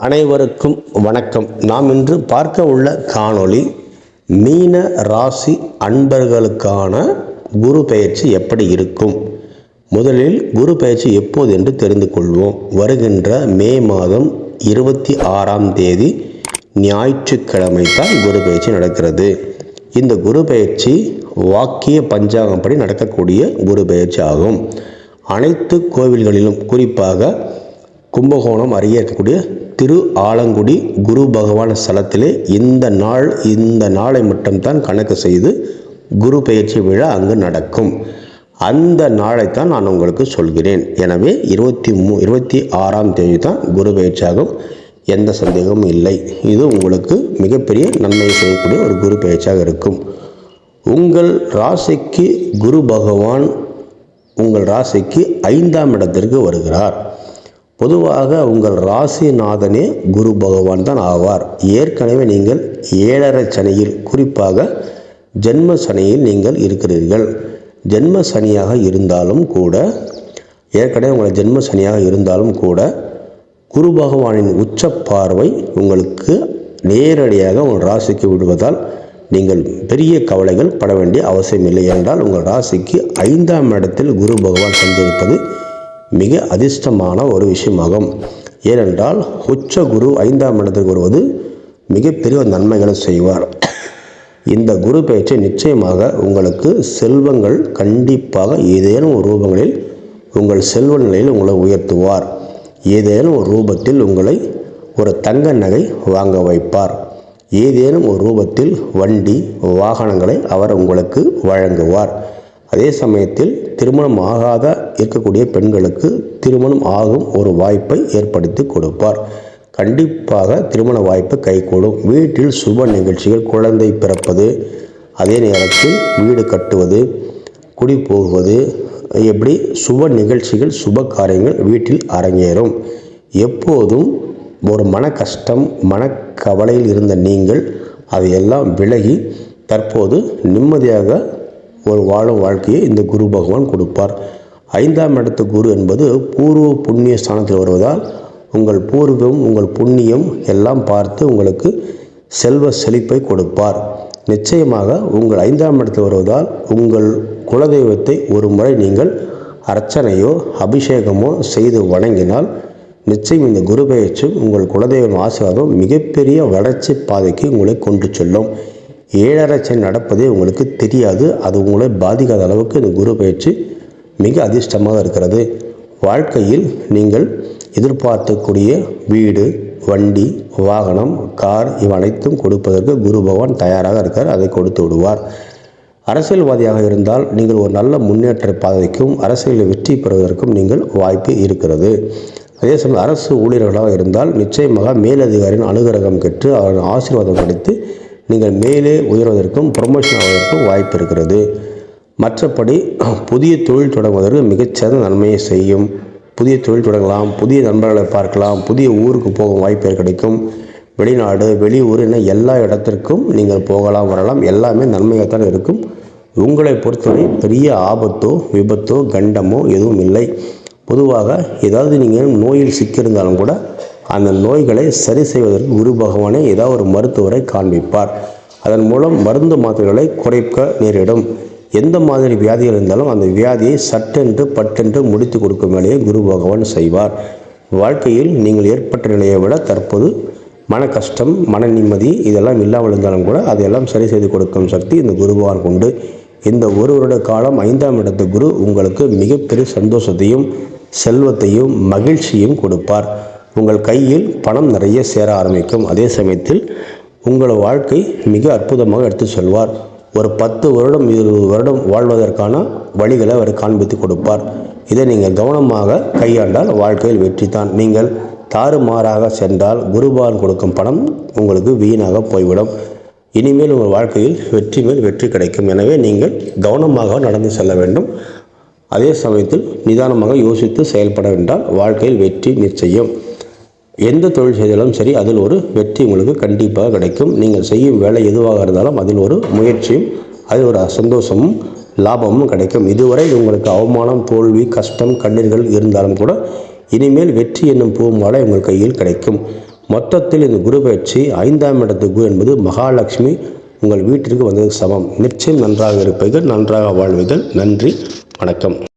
அனைவருக்கும் வணக்கம். நாம் இன்று பார்க்க உள்ள காணொளி மீன ராசி அன்பர்களுக்கான குரு பெயர்ச்சி எப்படி இருக்கும். முதலில் குரு பெயர்ச்சி எப்போது என்று தெரிந்து கொள்வோம். வருகின்ற மே மாதம் 26ஆம் தேதி ஞாயிற்றுக்கிழமை தான் குரு பெயர்ச்சி நடக்கிறது. இந்த குரு பெயர்ச்சி வாக்கிய பஞ்சாங்கப்படி நடக்கக்கூடிய குரு பெயர்ச்சி ஆகும். அனைத்து கோவில்களிலும் குறிப்பாக கும்பகோணம் அருகே இருக்கக்கூடிய திரு ஆலங்குடி குரு பகவான் ஸ்தலத்திலே இந்த நாளை மட்டும்தான் கணக்கு செய்து குரு பெயர்ச்சி விழா அங்கு நடக்கும். அந்த நாளைத்தான் நான் உங்களுக்கு சொல்கிறேன். எனவே 26ஆம் தேதி தான் குரு பெயர்ச்சியாகும். எந்த சந்தேகமும் இல்லை. இது உங்களுக்கு மிகப்பெரிய நன்மை செய்யக்கூடிய ஒரு குரு பெயர்ச்சியாக இருக்கும். உங்கள் ராசிக்கு குரு பகவான் உங்கள் ராசிக்கு 5ஆம் இடத்திற்கு வருகிறார். பொதுவாக உங்கள் ராசிநாதனே குரு பகவான் தான் ஆவார். ஏற்கனவே நீங்கள் 7.5 சனியில், குறிப்பாக ஜென்ம சனியில் நீங்கள் இருக்கிறீர்கள். ஜென்ம சனியாக இருந்தாலும் கூட குரு பகவானின் உச்ச பார்வை உங்களுக்கு நேரடியாக உங்கள் ராசிக்கு விடுவதால் நீங்கள் பெரிய கவலைகள் பட வேண்டிய அவசியம் இல்லை. என்றால் உங்கள் ராசிக்கு 5ஆம் இடத்தில் குரு பகவான் சஞ்சரிப்பது மிக அதிர்ஷ்டமான ஒரு விஷயமாகும். ஏனென்றால் உச்ச குரு 5ஆம் இடத்துக்கு வருவது மிகப்பெரிய நன்மைகளை செய்வார். இந்த குரு பெயர்ச்சி நிச்சயமாக உங்களுக்கு செல்வங்கள் கண்டிப்பாக ஏதேனும் ஒரு ரூபங்களில் உங்கள் செல்வ நிலையில் உங்களை உயர்த்துவார். ஏதேனும் ஒரு ரூபத்தில் உங்களை ஒரு தங்க நகை வாங்க வைப்பார். ஏதேனும் ஒரு ரூபத்தில் வண்டி வாகனங்களை அவர் உங்களுக்கு வழங்குவார். அதே சமயத்தில் திருமணம் ஆகாத இருக்கக்கூடிய பெண்களுக்கு திருமணம் ஆகும் ஒரு வாய்ப்பை ஏற்படுத்தி கொடுப்பார். கண்டிப்பாக திருமண வாய்ப்பு கைகூடும். வீட்டில் சுப நிகழ்ச்சிகள், குழந்தை பிறப்பது, அதே நேரத்தில் வீடு கட்டுவது, குடி போகுவது, எப்படி சுப நிகழ்ச்சிகள், சுப காரியங்கள் வீட்டில் அரங்கேறும். எப்போதும் ஒரு மன கஷ்டம், மனக்கவலையில் இருந்த நீங்கள் அதையெல்லாம் விலகி தற்போது நிம்மதியாக ஒரு வாழும் வாழ்க்கையை இந்த குரு பகவான் கொடுப்பார். 5ஆம் இடத்து குரு என்பது பூர்வ புண்ணிய ஸ்தானத்தில் வருவதால் உங்கள் பூர்வம், உங்கள் புண்ணியம் எல்லாம் பார்த்து உங்களுக்கு செல்வ செழிப்பை கொடுப்பார். நிச்சயமாக உங்கள் 5ஆம் இடத்தில் வருவதால் உங்கள் குலதெய்வத்தை ஒரு முறை நீங்கள் அர்ச்சனையோ அபிஷேகமோ செய்து வணங்கினால் நிச்சயம் இந்த குரு பெயர்ச்சியும் உங்கள் குலதெய்வம் ஆசீர்வாதம் மிகப்பெரிய வளர்ச்சி பாதைக்கு உங்களை கொண்டு செல்லும். 7.5 சனி நடப்பதே உங்களுக்கு தெரியாது. அது உங்களை பாதிக்காத அளவுக்கு இந்த குரு பெயர்ச்சி மிக அதிர்ஷ்டமாக இருக்கிறது. வாழ்க்கையில் நீங்கள் எதிர்பார்க்கக்கூடிய வீடு, வண்டி, வாகனம், கார் இவை அனைத்தும் கொடுப்பதற்கு குரு பகவான் தயாராக இருக்கார். அதை கொடுத்து விடுவார். அரசியல்வாதியாக இருந்தால் நீங்கள் ஒரு நல்ல முன்னேற்ற பாதைக்கும் அரசியலில் வெற்றி பெறுவதற்கும் நீங்கள் வாய்ப்பு இருக்கிறது. அதே சமயம் அரசு ஊழியர்களாக இருந்தால் நிச்சயமாக மேலதிகாரியின் அனுகிரகம் பெற்று அவரின் ஆசீர்வாதம் கிடைத்து நீங்கள் மேலே உயர்வதற்கும் ப்ரொமோஷன் ஆவதற்கும் வாய்ப்பு இருக்கிறது. மற்றபடி புதிய தொழில் தொடங்குவதற்கு மிகச்சிறந்த நன்மையை செய்யும். புதிய தொழில் தொடங்கலாம், புதிய நண்பர்களை பார்க்கலாம், புதிய ஊருக்கு போகும் வாய்ப்பு கிடைக்கும். வெளிநாடு, வெளியூர் என எல்லா இடத்திற்கும் நீங்கள் போகலாம், வரலாம். எல்லாமே நன்மையாகத்தான் இருக்கும். உங்களை பொறுத்தவரை பெரிய ஆபத்தோ விபத்தோ கண்டமோ எதுவும் இல்லை. பொதுவாக ஏதாவது நீங்கள் நோயில் சிக்கியிருந்தாலும் கூட அந்த நோய்களை சரி செய்வதற்கு குரு பகவானே ஏதாவது ஒரு மருத்துவரை காண்பிப்பார். அதன் மூலம் மருந்து மாத்திரைகளை குறைக்க நேரிடும். எந்த மாதிரி வியாதிகள் இருந்தாலும் அந்த வியாதியை சட்டென்று பட்டென்று முடித்து கொடுக்கும் வேலையை குரு பகவான் செய்வார். வாழ்க்கையில் நீங்கள் ஏற்பட்ட நிலையை விட தற்போது மன கஷ்டம், மன நிம்மதி இதெல்லாம் இல்லாமல் இருந்தாலும் கூட அதையெல்லாம் சரி செய்து கொடுக்கும் சக்தி இந்த குரு பகவான் கொண்டு. இந்த ஒரு வருட காலம் 5ஆம் இடத்து குரு உங்களுக்கு மிகப்பெரிய சந்தோஷத்தையும் செல்வத்தையும் மகிழ்ச்சியும் கொடுப்பார். உங்கள் கையில் பணம் நிறைய சேர ஆரம்பிக்கும். அதே சமயத்தில் உங்கள் வாழ்க்கை மிக அற்புதமாக எடுத்து செல்வார். ஒரு 10 வருடம் 20 வருடம் வாழ்வதற்கான வழிகளை அவர் காண்பித்து கொடுப்பார். இதை நீங்கள் கவனமாக கையாண்டால் வாழ்க்கையில் வெற்றி தான். நீங்கள் தாறுமாறாக சென்றால் குருபகவான் கொடுக்கும் பணம் உங்களுக்கு வீணாக போய்விடும். இனிமேல் உங்கள் வாழ்க்கையில் வெற்றி மேல் வெற்றி கிடைக்கும். எனவே நீங்கள் கவனமாக நடந்து செல்ல வேண்டும். அதே சமயத்தில் நிதானமாக யோசித்து செயல்பட வேண்டால் வாழ்க்கையில் வெற்றி நிச்சயம். எந்த தொழில் செய்தாலும் சரி அதில் ஒரு வெற்றி உங்களுக்கு கண்டிப்பாக கிடைக்கும். நீங்கள் செய்யும் வேலை எதுவாக இருந்தாலும் அதில் ஒரு முயற்சியும் அதில் ஒரு சந்தோஷமும் லாபமும் கிடைக்கும். இதுவரை உங்களுக்கு அவமானம், தோல்வி, கஷ்டம், கண்ணீர்கள் இருந்தாலும் கூட இனிமேல் வெற்றி என்னும் பூமாலை உங்கள் கையில் கிடைக்கும். மொத்தத்தில் இந்த குரு பயிற்சி 5ஆம் இடத்து குரு என்பது மகாலட்சுமி உங்கள் வீட்டிற்கு வந்ததுக்கு சமம். நிச்சயம் நன்றாக இருப்பீர்கள், நன்றாக வாழ்வீர்கள். நன்றி, வணக்கம்.